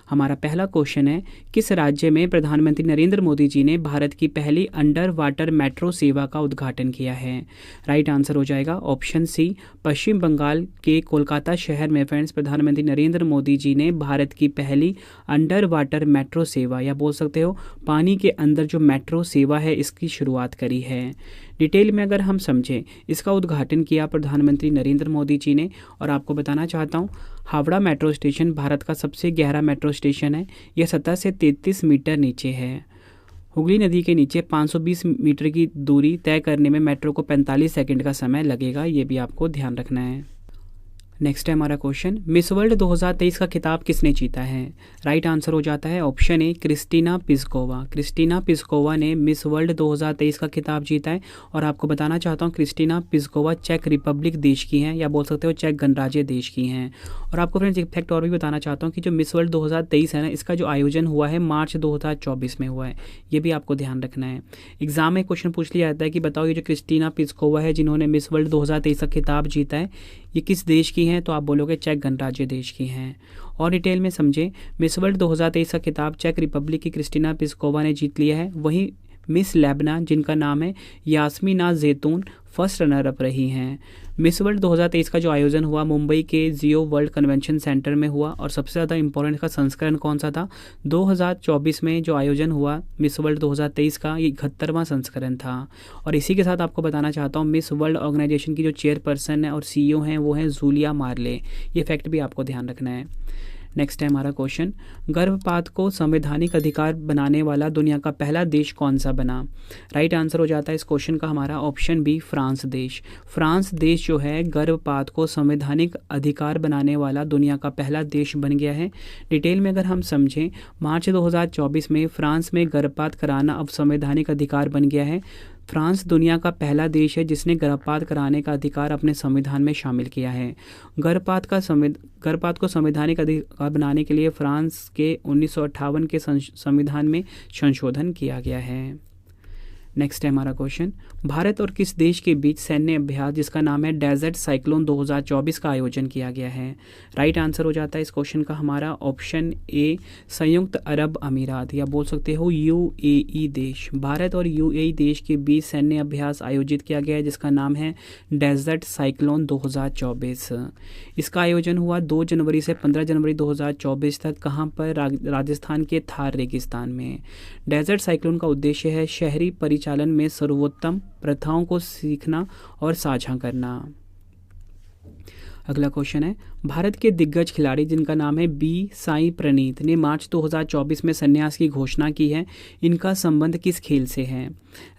हमारा पहला क्वेश्चन है, किस राज्य में प्रधानमंत्री नरेंद्र मोदी जी ने भारत की पहली अंडर वाटर मेट्रो सेवा का उद्घाटन किया है? राइट आंसर हो जाएगा ऑप्शन सी, पश्चिम बंगाल के कोलकाता शहर में फ्रेंड्स प्रधानमंत्री नरेंद्र मोदी जी ने भारत की पहली अंडर वाटर मेट्रो सेवा या बोल सकते हो पानी के अंदर जो मेट्रो सेवा है इसकी शुरुआत करी है। डिटेल में अगर हम समझें, इसका उद्घाटन किया प्रधानमंत्री नरेंद्र मोदी जी ने। और आपको बताना चाहता हूँ, हावड़ा मेट्रो स्टेशन भारत का सबसे गहरा मेट्रो स्टेशन है। यह सतह से 33 मीटर नीचे है। हुगली नदी के नीचे 520 मीटर की दूरी तय करने में मेट्रो को 45 सेकंड का समय लगेगा, ये भी आपको ध्यान रखना है। नेक्स्ट है हमारा क्वेश्चन, मिस वर्ल्ड 2023 का खिताब किसने जीता है? राइट आंसर हो जाता है option A, Krystyna Pyszkova. Krystyna Pyszkova ने मिस वर्ल्ड 2023 का खिताब जीता है। और आपको बताना चाहता हूँ, क्रिस्टीना पिस्कोवा चेक रिपब्लिक देश की हैं या बोल सकते हो चेक गणराज्य देश की हैं। और आपको फ्रेंड्स एक फैक्ट और भी बताना चाहता हूँ कि जो मिस वर्ल्ड 2023 है ना, इसका जो आयोजन हुआ है मार्च 2024 में हुआ है, ये भी आपको ध्यान रखना है। एग्जाम में क्वेश्चन पूछ लिया जाता है कि बताओ ये जो क्रिस्टीना पिस्कोवा है जिन्होंने मिस वर्ल्ड 2023 का खिताब जीता है, ये किस देश की हैं? तो आप बोलोगे चेक गणराज्य देश की हैं। और डिटेल में समझें, मिस वर्ल्ड 2023 का खिताब चेक रिपब्लिक की क्रिस्टीना पिस्कोवा ने जीत लिया है। वहीं मिस लेबनान जिनका नाम है यास्मीना जैतून फर्स्ट रनर अप रही हैं। मिस वर्ल्ड 2023 का जो आयोजन हुआ मुंबई के जियो वर्ल्ड कन्वेंशन सेंटर में हुआ। और सबसे ज़्यादा इंपॉर्टेंट का संस्करण कौन सा था? 2024 में जो आयोजन हुआ मिस वर्ल्ड 2023 का, ये 71वां संस्करण था। और इसी के साथ आपको बताना चाहता हूँ, मिस वर्ल्ड ऑर्गेनाइजेशन की जो चेयरपर्सन है और CEO हैं वो हैं जूलिया मार्ले। ये फैक्ट भी आपको ध्यान रखना है। नेक्स्ट है हमारा क्वेश्चन, गर्भपात को संवैधानिक अधिकार बनाने वाला दुनिया का पहला देश कौन सा बना? राइट आंसर हो जाता है इस क्वेश्चन का हमारा ऑप्शन बी, फ्रांस देश। फ्रांस देश जो है गर्भपात को संवैधानिक अधिकार बनाने वाला दुनिया का पहला देश बन गया है। डिटेल में अगर हम समझें, मार्च 2024 में फ्रांस में गर्भपात कराना अब संवैधानिक अधिकार बन गया है। फ्रांस दुनिया का पहला देश है जिसने गर्भपात कराने का अधिकार अपने संविधान में शामिल किया है। गर्भपात को संवैधानिक अधिकार बनाने के लिए फ्रांस के 1958 के संविधान में संशोधन किया गया है। नेक्स्ट है हमारा क्वेश्चन, भारत और किस देश के बीच सैन्य अभ्यास जिसका नाम है डेजर्ट साइक्लोन 2024 का आयोजन किया गया है? राइट आंसर हो जाता है इस क्वेश्चन का हमारा ऑप्शन ए, संयुक्त अरब अमीरात या बोल सकते हो UAE देश। भारत और UAE देश के बीच सैन्य अभ्यास आयोजित किया गया है जिसका नाम है डेजर्ट साइक्लोन 2024। इसका आयोजन हुआ 2 जनवरी से 15 जनवरी 2024 तक। कहाँ पर? राजस्थान के थार रेगिस्तान में। डेजर्ट साइक्लोन का उद्देश्य है शहरी परिचालन में सर्वोत्तम प्रथाओं को सीखना और साझा करना। अगला क्वेश्चन है, भारत के दिग्गज खिलाड़ी जिनका नाम है बी साई प्रणीत ने मार्च 2024 में संन्यास की घोषणा की है। इनका संबंध किस खेल से है?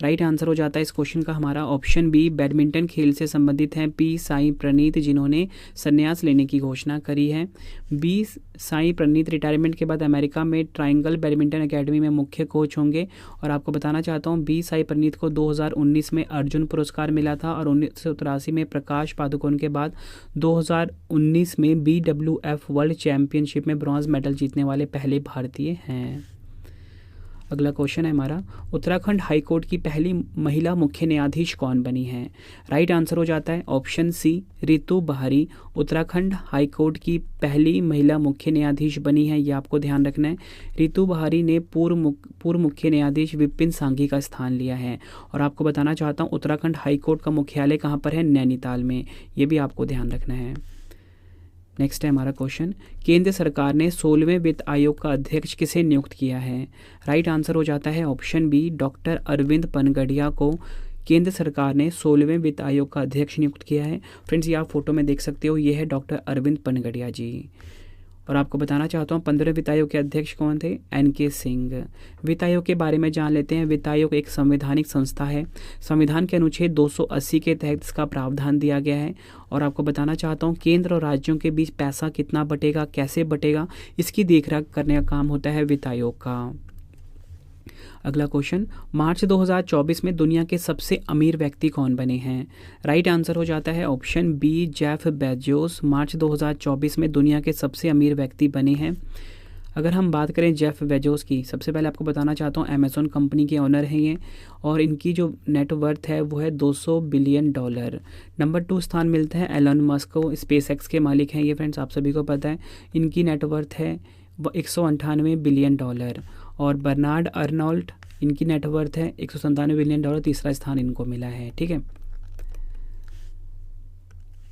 राइट आंसर हो जाता है इस क्वेश्चन का हमारा ऑप्शन बी, बैडमिंटन खेल से संबंधित हैं पी साई प्रणीत जिन्होंने संन्यास लेने की घोषणा करी है। बी साई प्रणीत रिटायरमेंट के बाद अमेरिका में ट्रायंगल बैडमिंटन एकेडमी में मुख्य कोच होंगे। और आपको बताना चाहता हूँ, बी साई प्रणीत को 2019 में अर्जुन पुरस्कार मिला था और 1983 में प्रकाश पादुकोण के बाद 2019 में BWF वर्ल्ड चैंपियनशिप में ब्रॉन्ज मेडल जीतने वाले पहले भारतीय हैं। अगला क्वेश्चन है हमारा, उत्तराखंड हाईकोर्ट की पहली महिला मुख्य न्यायाधीश कौन बनी है? राइट आंसर हो जाता है ऑप्शन सी, रितु बहारी उत्तराखंड हाईकोर्ट की पहली महिला मुख्य न्यायाधीश बनी है। ये आपको ध्यान रखना है। रितु बहारी ने पूर्व मुख्य न्यायाधीश विपिन सांघी का स्थान लिया है। और आपको बताना चाहता हूँ, उत्तराखंड हाईकोर्ट का मुख्यालय कहाँ पर है? नैनीताल में। ये भी आपको ध्यान रखना है। नेक्स्ट है हमारा क्वेश्चन, केंद्र सरकार ने 16वें वित्त आयोग का अध्यक्ष किसे नियुक्त किया है? राइट आंसर हो जाता है option B, doctor Arvind Panagariya को केंद्र सरकार ने 16वें वित्त आयोग का अध्यक्ष नियुक्त किया है। फ्रेंड्स, ये आप फोटो में देख सकते हो, ये है डॉक्टर अरविंद पनगड़िया जी। और आपको बताना चाहता हूँ 15वें वित्त आयोग के अध्यक्ष कौन थे? NK सिंह। वित्त आयोग के बारे में जान लेते हैं। वित्त आयोग एक संवैधानिक संस्था है। संविधान के अनुच्छेद 280 के तहत इसका प्रावधान दिया गया है। और आपको बताना चाहता हूँ, केंद्र और राज्यों के बीच पैसा कितना बटेगा, कैसे बटेगा, इसकी देखरेख करने का काम होता है वित्त आयोग का। अगला क्वेश्चन, मार्च 2024 में दुनिया के सबसे अमीर व्यक्ति कौन बने हैं? राइट आंसर हो जाता है ऑप्शन बी, जेफ बेजोस मार्च 2024 में दुनिया के सबसे अमीर व्यक्ति बने हैं। अगर हम बात करें जेफ बेजोस की, सबसे पहले आपको बताना चाहता हूँ अमेज़ॉन कंपनी के ओनर हैं ये, और इनकी जो नेटवर्थ है वो है $200 बिलियन। नंबर 2 स्थान मिलता है एलन मस्क को, स्पेस एक्स के मालिक हैं ये। फ्रेंड्स, आप सभी को पता है इनकी नेटवर्थ है 198 बिलियन डॉलर, और बर्नार्ड अर्नोल्ट इनकी नेटवर्थ है 197 बिलियन डॉलर, तीसरा स्थान इनको मिला है। ठीक है,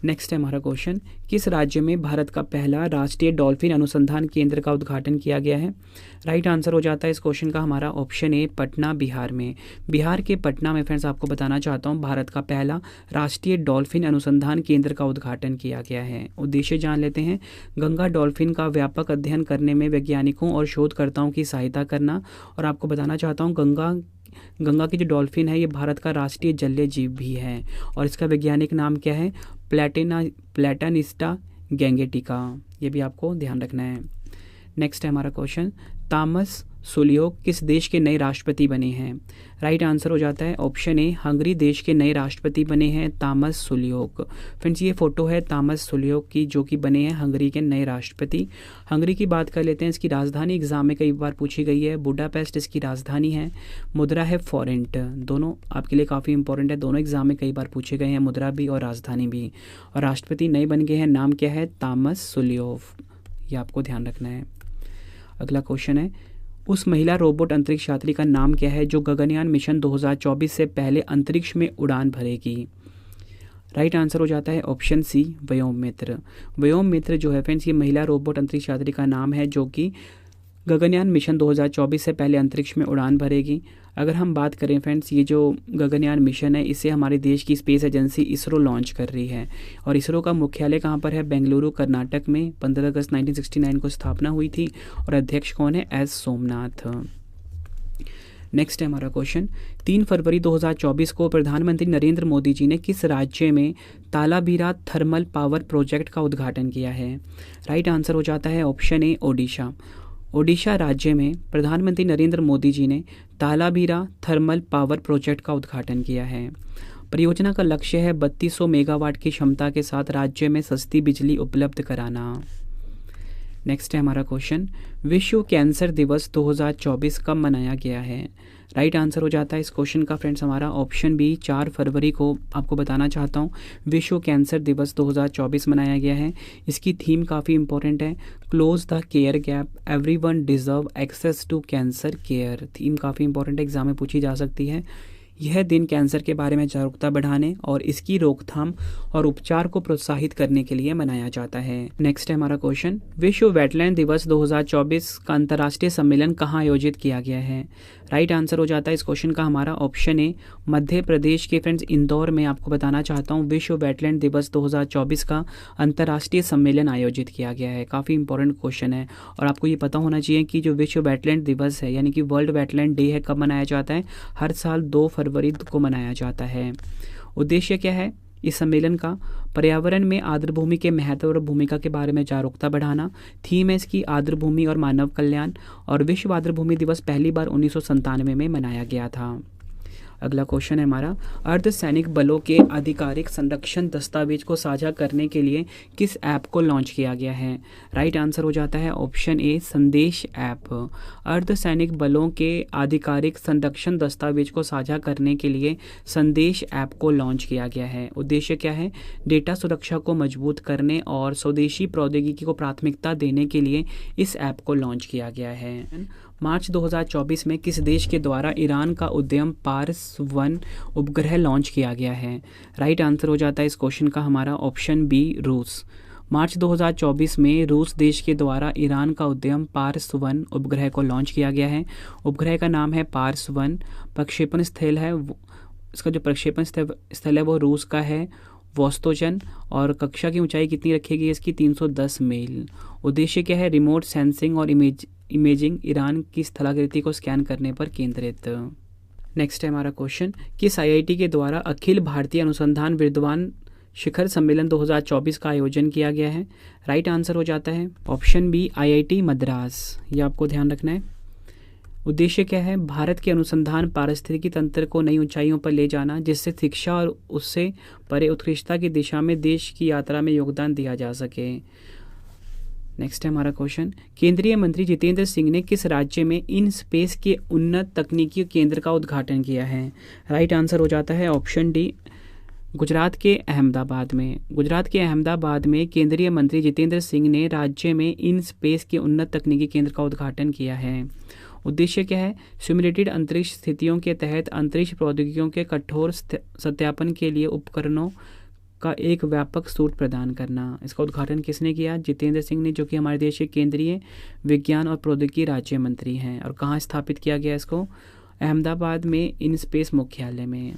नेक्स्ट है हमारा क्वेश्चन, किस राज्य में भारत का पहला राष्ट्रीय डॉल्फिन अनुसंधान केंद्र का उद्घाटन किया गया है? राइट आंसर हो जाता है इस क्वेश्चन का हमारा ऑप्शन ए, पटना, बिहार में। बिहार के पटना में फ्रेंड्स आपको बताना चाहता हूँ भारत का पहला राष्ट्रीय डॉल्फिन अनुसंधान केंद्र का उद्घाटन किया गया है। उद्देश्य जान लेते हैं, गंगा डॉल्फिन का व्यापक अध्ययन करने में वैज्ञानिकों और शोधकर्ताओं की सहायता करना। और आपको बताना चाहता हूँ गंगा की जो डॉल्फिन है ये भारत का राष्ट्रीय जलीय जीव भी है, और इसका वैज्ञानिक नाम क्या है? प्लैटानिस्टा गैंगेटिका, ये भी आपको ध्यान रखना है। नेक्स्ट है हमारा क्वेश्चन, थॉमस सुलियोक किस देश के नए राष्ट्रपति बने हैं? राइट आंसर हो जाता है ऑप्शन ए, हंगरी देश के नए राष्ट्रपति बने हैं थॉमस सुलियोक। फ्रेंड्स ये फोटो है थॉमस सुलियोक की, जो कि बने हैं हंगरी के नए राष्ट्रपति। हंगरी की बात कर लेते हैं, इसकी राजधानी एग्जाम में कई बार पूछी गई है, बुडापेस्ट इसकी राजधानी है। मुद्रा है फॉरेंट, दोनों आपके लिए काफ़ी इंपॉर्टेंट है, दोनों एग्जाम में कई बार पूछे गए हैं, मुद्रा भी और राजधानी भी। और राष्ट्रपति नए बन गए हैं, नाम क्या है? थॉमस सुलियोक, ये आपको ध्यान रखना है। अगला क्वेश्चन है, उस महिला रोबोट अंतरिक्ष यात्री का नाम क्या है जो गगनयान मिशन 2024 से पहले अंतरिक्ष में उड़ान भरेगी? राइट आंसर हो जाता है ऑप्शन सी, व्योम मित्र। व्योम मित्र जो है फ्रेंड्स ये महिला रोबोट अंतरिक्ष यात्री का नाम है जो कि गगनयान मिशन 2024 से पहले अंतरिक्ष में उड़ान भरेगी। अगर हम बात करें फ्रेंड्स, ये जो गगनयान मिशन है इसे हमारे देश की स्पेस एजेंसी इसरो लॉन्च कर रही है, और इसरो का मुख्यालय कहाँ पर है? बेंगलुरु, कर्नाटक में। 15 अगस्त 1969 को स्थापना हुई थी, और अध्यक्ष कौन है? एस सोमनाथ। नेक्स्ट है हमारा क्वेश्चन, 3 फरवरी 2024 को प्रधानमंत्री नरेंद्र मोदी जी ने किस राज्य में तालाबीरा थर्मल पावर प्रोजेक्ट का उद्घाटन किया है? राइट आंसर हो जाता है ऑप्शन ए, ओडिशा। ओडिशा राज्य में प्रधानमंत्री नरेंद्र मोदी जी ने तालाबीरा थर्मल पावर प्रोजेक्ट का उद्घाटन किया है। परियोजना का लक्ष्य है 3200 मेगावाट की क्षमता के साथ राज्य में सस्ती बिजली उपलब्ध कराना। नेक्स्ट है हमारा क्वेश्चन, विश्व कैंसर दिवस 2024 कब मनाया गया है? राइट आंसर हो जाता है इस क्वेश्चन का फ्रेंड्स हमारा ऑप्शन बी, 4 फरवरी को आपको बताना चाहता हूँ विश्व कैंसर दिवस 2024 मनाया गया है। इसकी थीम काफ़ी इंपॉर्टेंट है, close the care gap, everyone deserve access to cancer care. Theme काफ़ी इंपॉर्टेंट है, एग्जाम में पूछी जा सकती है। यह दिन कैंसर के बारे में जागरूकता बढ़ाने और इसकी रोकथाम और उपचार को प्रोत्साहित करने के लिए मनाया जाता है। नेक्स्ट है हमारा क्वेश्चन, विश्व वेटलैंड दिवस 2024 का अंतर्राष्ट्रीय सम्मेलन कहाँ आयोजित किया गया है? राइट आंसर हो जाता है इस क्वेश्चन का हमारा ऑप्शन ए, मध्य प्रदेश के फ्रेंड्स इंदौर में आपको बताना चाहता हूँ विश्व वेटलैंड दिवस 2024 का अंतर्राष्ट्रीय सम्मेलन आयोजित किया गया है। काफ़ी इंपॉर्टेंट क्वेश्चन है, और आपको ये पता होना चाहिए कि जो विश्व वेटलैंड दिवस है यानी कि वर्ल्ड वेटलैंड डे है, कब मनाया जाता है? हर साल 2 फरवरी को मनाया जाता है। उद्देश्य क्या है इस सम्मेलन का? पर्यावरण में आर्द्रभूमि के महत्व और भूमिका के बारे में जागरूकता बढ़ाना। थीम है इसकी आर्द्रभूमि और मानव कल्याण, और विश्व आर्द्रभूमि दिवस पहली बार 1997 में मनाया गया था। अगला क्वेश्चन है हमारा, अर्धसैनिक बलों के आधिकारिक संरक्षण दस्तावेज को साझा करने के लिए किस ऐप को लॉन्च किया गया है? राइट आंसर हो जाता है ऑप्शन ए, संदेश ऐप। अर्धसैनिक बलों के आधिकारिक संरक्षण दस्तावेज को साझा करने के लिए संदेश ऐप को लॉन्च किया गया है। उद्देश्य क्या है? डेटा सुरक्षा को मजबूत करने और स्वदेशी प्रौद्योगिकी को प्राथमिकता देने के लिए इस ऐप को लॉन्च किया गया है। मार्च 2024 में किस देश के द्वारा ईरान का उद्यम पार्स-1 उपग्रह लॉन्च किया गया है? राइट आंसर हो जाता है इस क्वेश्चन का हमारा ऑप्शन बी, रूस। मार्च 2024 में रूस देश के द्वारा ईरान का उद्यम पार्स-1 उपग्रह को लॉन्च किया गया है। उपग्रह का नाम है पार्स-1। प्रक्षेपण स्थल है, इसका जो प्रक्षेपण स्थल है वो रूस का है, वोस्तोजन। और कक्षा की ऊंचाई कितनी रखी गई है इसकी? 310 मील। उद्देश्य क्या है? रिमोट सेंसिंग और इमेजिंग ईरान की स्थलाकृति को स्कैन करने पर केंद्रित। नेक्स्ट है हमारा क्वेश्चन, किस आईआईटी के द्वारा अखिल भारतीय अनुसंधान विद्वान शिखर सम्मेलन 2024 का आयोजन किया गया है? राइट आंसर हो जाता है ऑप्शन बी, आईआईटी मद्रास। ये आपको ध्यान रखना है। उद्देश्य क्या है? भारत के अनुसंधान पारिस्थितिकी तंत्र को नई ऊंचाइयों पर ले जाना, जिससे शिक्षा और उससे परे उत्कृष्टता की दिशा में देश की यात्रा में योगदान दिया जा सके। नेक्स्ट है हमारा क्वेश्चन, केंद्रीय मंत्री जितेंद्र सिंह ने किस राज्य में इन स्पेस के उन्नत तकनीकी केंद्र का उद्घाटन किया है? राइट आंसर हो जाता है ऑप्शन डी, गुजरात के अहमदाबाद में केंद्रीय मंत्री जितेंद्र सिंह ने राज्य में इन स्पेस के उन्नत तकनीकी केंद्र का उद्घाटन किया है। उद्देश्य क्या है? सिमुलेटेड अंतरिक्ष स्थितियों के तहत अंतरिक्ष प्रौद्योगिकियों के कठोर सत्यापन के लिए उपकरणों का एक व्यापक सूट प्रदान करना। इसका उद्घाटन किसने किया? जितेंद्र सिंह ने, जो कि हमारे देश के केंद्रीय विज्ञान और प्रौद्योगिकी राज्य मंत्री हैं। और कहाँ स्थापित किया गया इसको? अहमदाबाद में इन स्पेस मुख्यालय में।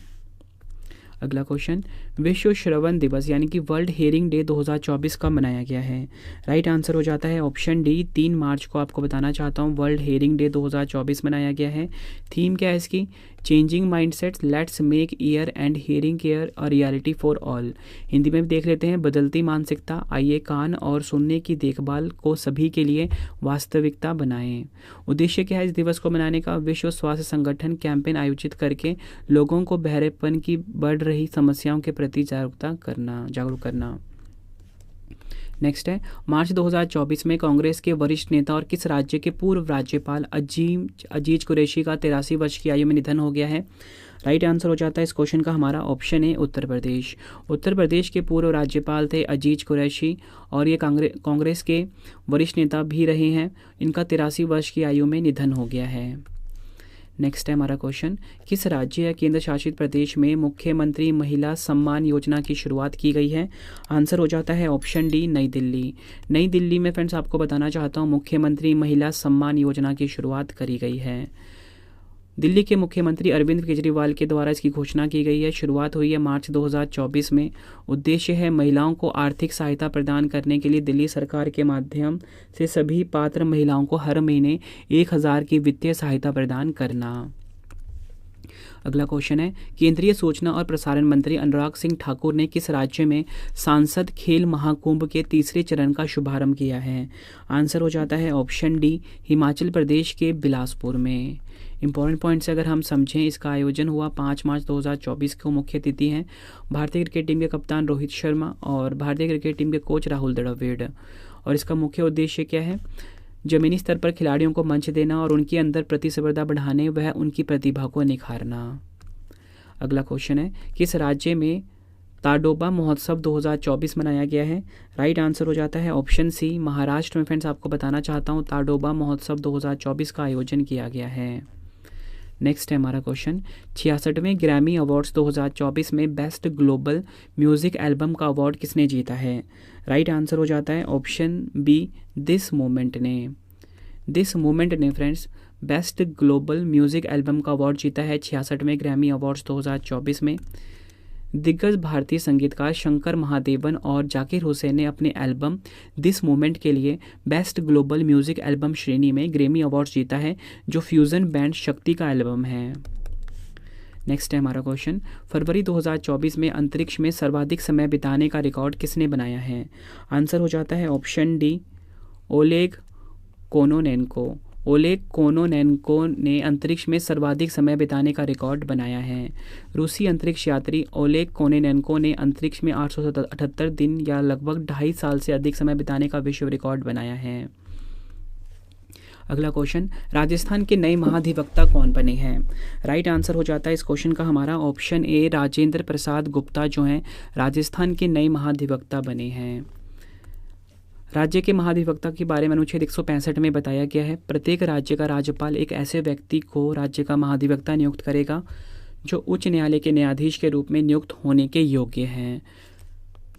अगला क्वेश्चन, विश्व श्रवण दिवस यानी कि वर्ल्ड हियरिंग डे 2024 कब मनाया गया है? राइट आंसर हो जाता है ऑप्शन डी, 3 मार्च को। आपको बताना चाहता हूँ वर्ल्ड हियरिंग डे 2024 मनाया गया है। थीम क्या है इसकी? Changing mindsets, let's make year and hearing care a reality for all. Hindi में भी देख लेते हैं, बदलती मानसिकता, आइए कान और सुनने की देखभाल को सभी के लिए वास्तविकता बनाएं। उद्देश्य क्या है इस दिवस को मनाने का? विश्व स्वास्थ्य संगठन कैंपेन आयोजित करके लोगों को बहरेपन की बढ़ रही समस्याओं के प्रति जागरूक करना। नेक्स्ट है, मार्च 2024 में कांग्रेस के वरिष्ठ नेता और किस राज्य के पूर्व राज्यपाल अजीज कुरैशी का 83 वर्ष की आयु में निधन हो गया है? राइट आंसर हो जाता है इस क्वेश्चन का हमारा ऑप्शन है उत्तर प्रदेश। उत्तर प्रदेश के पूर्व राज्यपाल थे अजीज कुरैशी और ये कांग्रेस के वरिष्ठ नेता भी रहे हैं। इनका 83 वर्ष की आयु में निधन हो गया है। नेक्स्ट है हमारा क्वेश्चन, किस राज्य या केंद्र शासित प्रदेश में मुख्यमंत्री महिला सम्मान योजना की शुरुआत की गई है? आंसर हो जाता है ऑप्शन डी, नई दिल्ली। नई दिल्ली में फ्रेंड्स आपको बताना चाहता हूँ मुख्यमंत्री महिला सम्मान योजना की शुरुआत करी गई है। दिल्ली के मुख्यमंत्री अरविंद केजरीवाल के द्वारा इसकी घोषणा की गई है। शुरुआत हुई है मार्च 2024 में। उद्देश्य है महिलाओं को आर्थिक सहायता प्रदान करने के लिए दिल्ली सरकार के माध्यम से सभी पात्र महिलाओं को हर महीने 1000 की वित्तीय सहायता प्रदान करना। अगला क्वेश्चन है, केंद्रीय सूचना और प्रसारण मंत्री अनुराग सिंह ठाकुर ने किस राज्य में सांसद खेल महाकुंभ के तीसरे चरण का शुभारंभ किया है? आंसर हो जाता है ऑप्शन डी, हिमाचल प्रदेश के बिलासपुर में। इंपॉर्टेंट पॉइंट से अगर हम समझें, इसका आयोजन हुआ 5 मार्च 2024 को। मुख्य अतिथि हैं भारतीय क्रिकेट टीम के कप्तान रोहित शर्मा और भारतीय क्रिकेट टीम के कोच राहुल द्रविड़। और इसका मुख्य उद्देश्य क्या है? जमीनी स्तर पर खिलाड़ियों को मंच देना और उनके अंदर प्रतिस्पर्धा बढ़ाने व उनकी प्रतिभा को निखारना। अगला क्वेश्चन है, किस राज्य में ताडोबा महोत्सव 2024 मनाया गया है? राइट आंसर हो जाता है ऑप्शन सी, महाराष्ट्र में। फ्रेंड्स आपको बताना चाहता हूँ ताडोबा महोत्सव 2024 का आयोजन किया गया है। नेक्स्ट है हमारा क्वेश्चन, 66वें ग्रैमी अवार्ड्स 2024 में बेस्ट ग्लोबल म्यूजिक एल्बम का अवार्ड किसने जीता है? राइट आंसर हो जाता है ऑप्शन बी, दिस मोमेंट ने friends best global music album का अवार्ड जीता है 66वें ग्रैमी अवार्ड्स 2024 में। दिग्गज भारतीय संगीतकार शंकर महादेवन और जाकिर हुसैन ने अपने एल्बम दिस मोमेंट के लिए बेस्ट ग्लोबल म्यूजिक एल्बम श्रेणी में ग्रैमी अवार्ड जीता है, जो फ्यूजन बैंड शक्ति का एल्बम है। नेक्स्ट है हमारा क्वेश्चन, फरवरी 2024 में अंतरिक्ष में सर्वाधिक समय बिताने का रिकॉर्ड किसने बनाया है? आंसर हो जाता है ऑप्शन डी, ओलेग कोनोनेंको ने अंतरिक्ष में सर्वाधिक समय बिताने का रिकॉर्ड बनाया है। रूसी अंतरिक्ष यात्री ओलेग कोनोनेंको ने अंतरिक्ष में 878 दिन या लगभग 2.5 साल से अधिक समय बिताने का विश्व रिकॉर्ड बनाया है। अगला क्वेश्चन, राजस्थान के नए महाधिवक्ता कौन बने हैं? राइट आंसर हो जाता है इस क्वेश्चन का हमारा ऑप्शन ए, राजेंद्र प्रसाद गुप्ता जो हैं राजस्थान के नए महाधिवक्ता बने हैं। राज्य के महाधिवक्ता के बारे में अनुच्छेद 165 में बताया गया है, प्रत्येक राज्य का राज्यपाल एक ऐसे व्यक्ति को राज्य का महाधिवक्ता नियुक्त करेगा जो उच्च न्यायालय के न्यायाधीश के रूप में नियुक्त होने के योग्य हैं।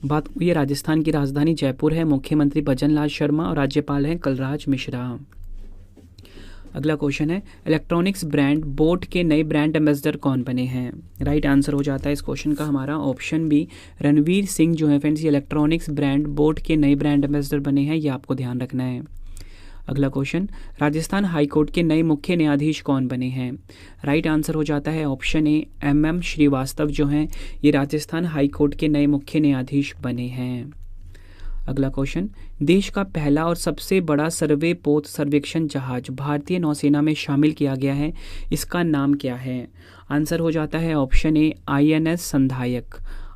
बात ये राजस्थान की राजधानी जयपुर है। मुख्यमंत्री भजनलाल शर्मा और राज्यपाल हैं कलराज मिश्रा। अगला क्वेश्चन है, इलेक्ट्रॉनिक्स ब्रांड बोट के नए ब्रांड एम्बेसडर कौन बने हैं? राइट आंसर हो जाता है इस क्वेश्चन का हमारा ऑप्शन बी, रणवीर सिंह जो है फ्रेंड्स ये इलेक्ट्रॉनिक्स ब्रांड बोट के नए ब्रांड एम्बेसडर बने हैं, ये आपको ध्यान रखना है। अगला क्वेश्चन, राजस्थान हाईकोर्ट के नए मुख्य न्यायाधीश कौन बने हैं? राइट आंसर हो जाता है ऑप्शन ए, MM श्रीवास्तव जो हैं ये राजस्थान हाईकोर्ट के नए मुख्य न्यायाधीश बने हैं। अगला क्वेश्चन, देश का पहला और सबसे बड़ा सर्वे पोत सर्वेक्षण जहाज भारतीय नौसेना में शामिल किया गया है, इसका नाम क्या है? आंसर हो जाता है ऑप्शन ए, INS संधायक।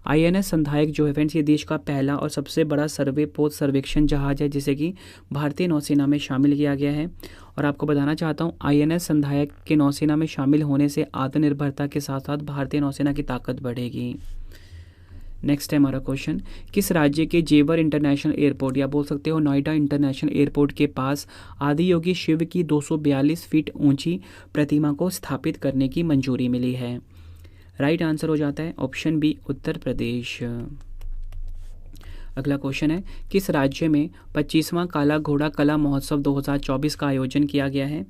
INS संधायक जो है फ्रेंड्स ये देश का पहला और सबसे बड़ा सर्वे पोत सर्वेक्षण जहाज है जिसे कि भारतीय नौसेना में शामिल किया गया है। और आपको बताना चाहता हूँ INS संधायक के नौसेना में शामिल होने से आत्मनिर्भरता के साथ साथ भारतीय नौसेना की ताकत बढ़ेगी। नेक्स्ट है हमारा क्वेश्चन, किस राज्य के जेवर इंटरनेशनल एयरपोर्ट या बोल सकते हो नोएडा इंटरनेशनल एयरपोर्ट के पास आदियोगी शिव की 242 फीट ऊंची प्रतिमा को स्थापित करने की मंजूरी मिली है? राइट आंसर हो जाता है ऑप्शन बी, उत्तर प्रदेश। अगला क्वेश्चन है, किस राज्य में 25वां काला घोड़ा कला महोत्सव 2024 का आयोजन किया गया है?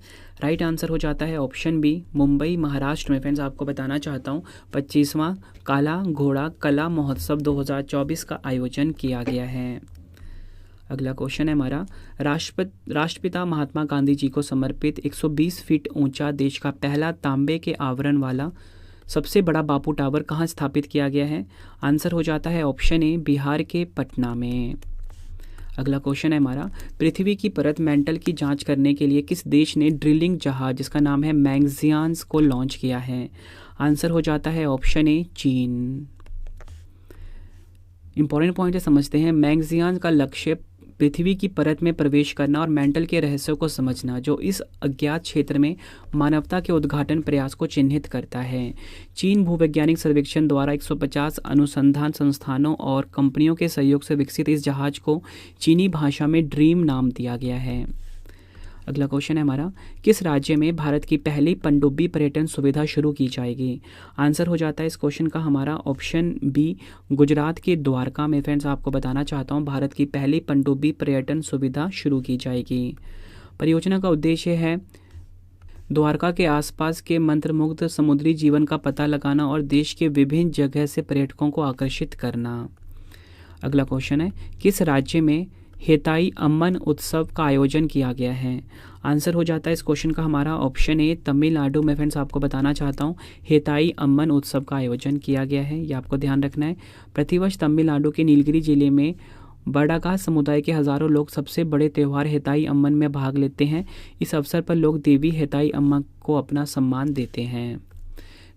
राइट आंसर हो जाता है ऑप्शन बी, मुंबई महाराष्ट्र में। फ्रेंड्स आपको बताना चाहता हूँ 25वां काला घोड़ा कला महोत्सव 2024 का आयोजन किया गया है। अगला क्वेश्चन है हमारा, राष्ट्रपिता महात्मा गांधी जी को समर्पित 120 फीट ऊंचा देश का पहला तांबे के आवरण वाला सबसे बड़ा बापू टावर कहाँ स्थापित किया गया है? आंसर हो जाता है ऑप्शन ए, बिहार के पटना में। अगला क्वेश्चन है हमारा, पृथ्वी की परत मेंटल की जांच करने के लिए किस देश ने ड्रिलिंग जहाज जिसका नाम है मैग्जियांस को लॉन्च किया है? आंसर हो जाता है ऑप्शन ए, चीन। इंपॉर्टेंट पॉइंट है, समझते हैं। मैग्जियांस का लक्ष्य पृथ्वी की परत में प्रवेश करना और मेंटल के रहस्यों को समझना, जो इस अज्ञात क्षेत्र में मानवता के उद्घाटन प्रयास को चिन्हित करता है। चीन भूवैज्ञानिक सर्वेक्षण द्वारा 150 अनुसंधान संस्थानों और कंपनियों के सहयोग से विकसित इस जहाज को चीनी भाषा में ड्रीम नाम दिया गया है। अगला क्वेश्चन है हमारा, किस राज्य में भारत की पहली पनडुब्बी पर्यटन सुविधा शुरू की जाएगी? आंसर हो जाता है इस क्वेश्चन का हमारा ऑप्शन बी, गुजरात के द्वारका में। फ्रेंड्स आपको बताना चाहता हूँ भारत की पहली पनडुब्बी पर्यटन सुविधा शुरू की जाएगी। परियोजना का उद्देश्य है द्वारका के आसपास के मंत्रमुग्ध समुद्री जीवन का पता लगाना और देश के विभिन्न जगह से पर्यटकों को आकर्षित करना। अगला क्वेश्चन है, किस राज्य में हेताई अम्मन उत्सव का आयोजन किया गया है? आंसर हो जाता है इस क्वेश्चन का हमारा ऑप्शन ए, तमिलनाडु में। फ्रेंड्स आपको बताना चाहता हूँ हेताई अम्मन उत्सव का आयोजन किया गया है, ये आपको ध्यान रखना है। प्रतिवर्ष तमिलनाडु के नीलगिरी जिले में बड़ागा समुदाय के हजारों लोग सबसे बड़े त्यौहार हेताई अम्मन में भाग लेते हैं। इस अवसर पर लोग देवी हेताई अम्मा को अपना सम्मान देते हैं।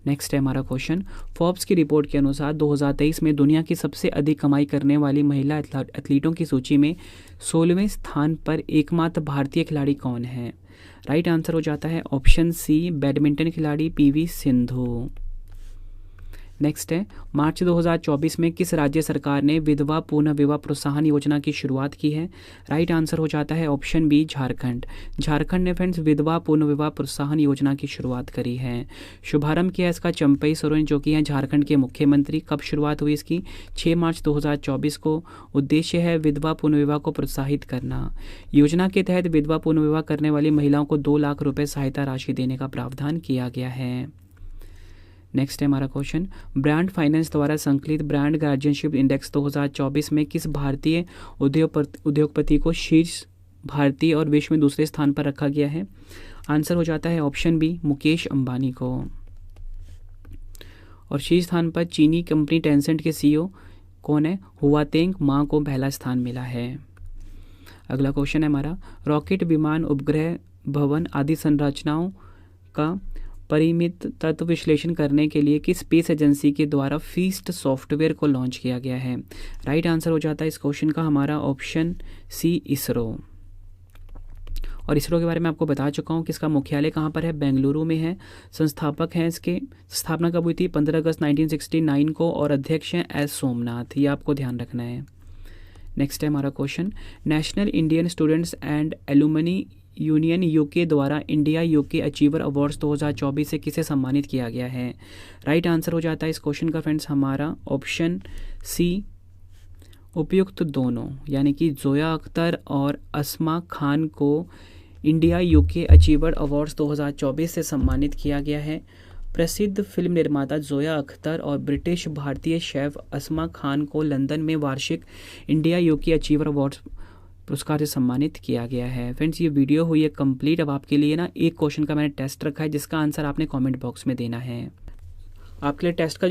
नेक्स्ट है हमारा क्वेश्चन, फोर्ब्स की रिपोर्ट के अनुसार 2023 में दुनिया की सबसे अधिक कमाई करने वाली महिला एथलीटों की सूची में 16वें स्थान पर एकमात्र भारतीय खिलाड़ी कौन है? राइट आंसर हो जाता है ऑप्शन सी, बैडमिंटन खिलाड़ी पीवी सिंधु। नेक्स्ट है, मार्च 2024 में किस राज्य सरकार ने विधवा पुनः विवाह प्रोत्साहन योजना की शुरुआत की है? राइट आंसर हो जाता है ऑप्शन बी, झारखंड। झारखंड ने फ्रेंड्स विधवा पुनः विवाह प्रोत्साहन योजना की शुरुआत करी है। शुभारंभ किया इसका चंपई सोरेन, जो कि हैं झारखंड के मुख्यमंत्री। कब शुरुआत हुई इसकी? 6 मार्च 2024 को। उद्देश्य है विधवा पुनः विवाह को प्रोत्साहित करना। योजना के तहत विधवा पुनः विवाह करने वाली महिलाओं को 2 लाख रुपये सहायता राशि देने का प्रावधान किया गया है। नेक्स्ट है हमारा क्वेश्चन, ब्रांड फाइनेंस द्वारा संकलित ब्रांड गार्जियनशिप इंडेक्स 2024 में किस भारतीय उद्योगपति को शीर्ष भारतीय और विश्व में दूसरे स्थान पर रखा गया है? आंसर हो जाता है ऑप्शन बी, मुकेश अंबानी को। और शीर्ष स्थान पर चीनी कंपनी टेंसेंट के सीईओ कौन है? हुआतेंग मा को पहला स्थान मिला है। अगला क्वेश्चन है हमारा, रॉकेट, विमान, उपग्रह, भवन आदि संरचनाओं का परिमित तत्व विश्लेषण करने के लिए किस स्पेस एजेंसी के द्वारा फीस्ट सॉफ्टवेयर को लॉन्च किया गया है? राइट आंसर हो जाता है इस क्वेश्चन का हमारा ऑप्शन सी, इसरो। और इसरो के बारे में आपको बता चुका हूँ कि इसका मुख्यालय कहाँ पर है? बेंगलुरु में है। संस्थापक हैं इसके, स्थापना कब हुई थी? 15 अगस्त 1969 को। और अध्यक्ष हैं एस सोमनाथ, ये आपको ध्यान रखना है। नेक्स्ट है हमारा question, national Indian students and alumni union UK द्वारा इंडिया यूके अचीवर अवार्ड्स 2024 से किसे सम्मानित किया गया है? राइट आंसर हो जाता है इस क्वेश्चन का फ्रेंड्स हमारा ऑप्शन सी, उपयुक्त दोनों, यानी कि जोया अख्तर और अस्मा खान को इंडिया यूके अचीवर अवार्ड्स 2024 से सम्मानित किया गया है। प्रसिद्ध फिल्म निर्माता जोया अख्तर और ब्रिटिश भारतीय शेफ अस्मा खान को लंदन में वार्षिक इंडिया यूके अचीवर अवार्ड्स पुरस्कार से सम्मानित किया गया है। फ्रेंड्स ये वीडियो हुई है कंप्लीट। अब आपके लिए ना एक क्वेश्चन का मैंने टेस्ट रखा है, जिसका आंसर आपने कमेंट बॉक्स में देना है। आपके लिए टेस्ट का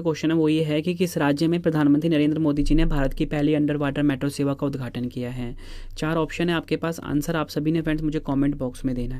क्वेश्चन है वो ये है कि किस राज्य में प्रधानमंत्री नरेंद्र मोदी जी ने भारत की पहली अंडर वाटर मेट्रो सेवा का उद्घाटन किया है? 4 ऑप्शन है आपके पास। आंसर आप सभी ने फ्रेंड्स मुझे कमेंट बॉक्स में देना है।